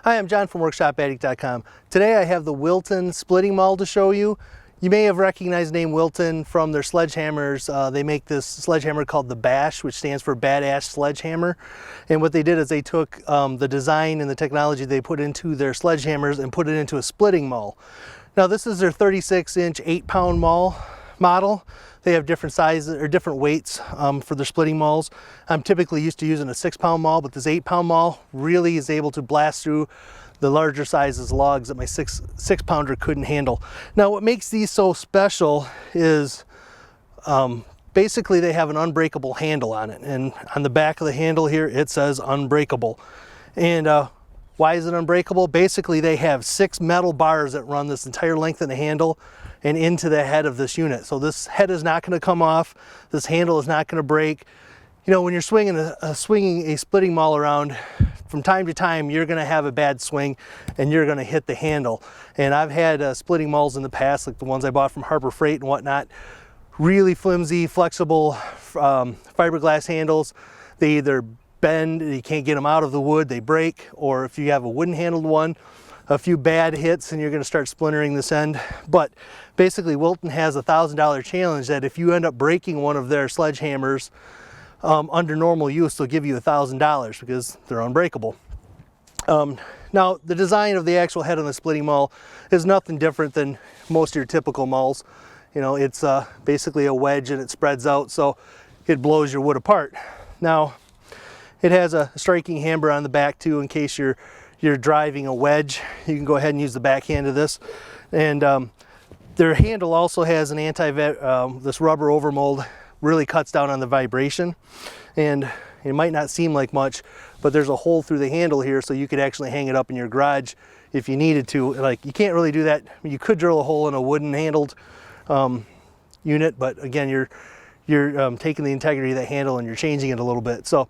Hi, I'm John from WorkshopAddict.com. Today I have the Wilton splitting maul to show you. You may have recognized the name Wilton from their sledgehammers. They make this sledgehammer called the Bash, which stands for Badass Sledgehammer. And what they did is they took the design and the technology they put into their sledgehammers and put it into a splitting maul. Now this is their 36-inch 8-pound maul model. They have different sizes or different weights for their splitting mauls. I'm typically used to using a 6-pound maul, but this 8-pound maul really is able to blast through the larger sizes logs that my six-pounder couldn't handle. Now what makes these so special is basically they have an unbreakable handle on it, and on the back of the handle here it says unbreakable. And why is it unbreakable? Basically they have 6 metal bars that run this entire length of the handle and into the head of this unit. So this head is not going to come off, this handle is not going to break. You know, when you're swinging a splitting maul around, from time to time you're going to have a bad swing and you're going to hit the handle. And I've had splitting mauls in the past, like the ones I bought from Harbor Freight and whatnot, really flimsy, flexible fiberglass handles. They either bend, you can't get them out of the wood, they break, or if you have a wooden handled one, a few bad hits and you're going to start splintering this end. But basically Wilton has a $1,000 challenge that if you end up breaking one of their sledgehammers under normal use, they'll give you $1,000 because they're unbreakable. Now the design of the actual head on the splitting maul is nothing different than most of your typical mauls. You know, it's basically a wedge and it spreads out so it blows your wood apart. Now it has a striking hammer on the back too, in case you're driving a wedge. You can go ahead and use the backhand of this. And their handle also has an this rubber overmold, really cuts down on the vibration. And it might not seem like much, but there's a hole through the handle here so you could actually hang it up in your garage if you needed to. Like, you can't really do that. I mean, you could drill a hole in a wooden handled unit, but again, you're taking the integrity of that handle and you're changing it a little bit. So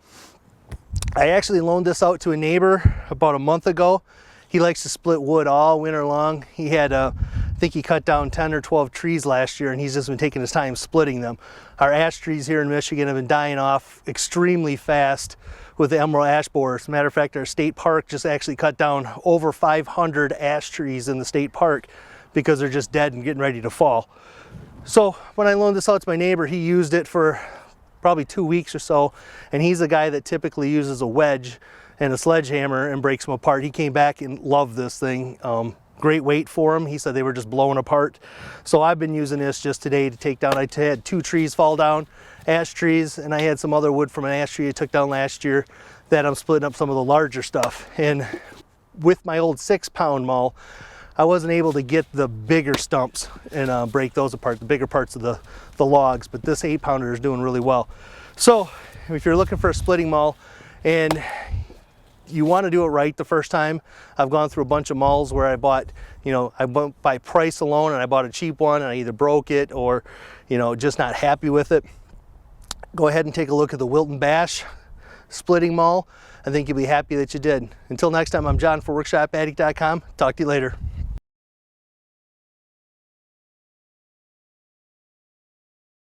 I actually loaned this out to a neighbor about a month ago. He likes to split wood all winter long. He had, I think he cut down 10 or 12 trees last year and he's just been taking his time splitting them. Our ash trees here in Michigan have been dying off extremely fast with the emerald ash borer. As a matter of fact, our state park just actually cut down over 500 ash trees in the state park because they're just dead and getting ready to fall. So when I loaned this out to my neighbor, he used it for probably 2 weeks or so, and he's a guy that typically uses a wedge and a sledgehammer and breaks them apart. He came back and loved this thing. Great weight for him. He said they were just blowing apart. So I've been using this just today to take down, I had 2 trees fall down, ash trees, and I had some other wood from an ash tree I took down last year that I'm splitting up some of the larger stuff. And with my old 6-pound maul, I wasn't able to get the bigger stumps and break those apart, the bigger parts of the logs, but this 8-pounder is doing really well. So if you're looking for a splitting maul and you want to do it right the first time, I've gone through a bunch of mauls where I bought, you know, I went by price alone and I bought a cheap one and I either broke it or, you know, just not happy with it. Go ahead and take a look at the Wilton Bash splitting maul. I think you'll be happy that you did. Until next time, I'm John for WorkshopAddict.com. Talk to you later.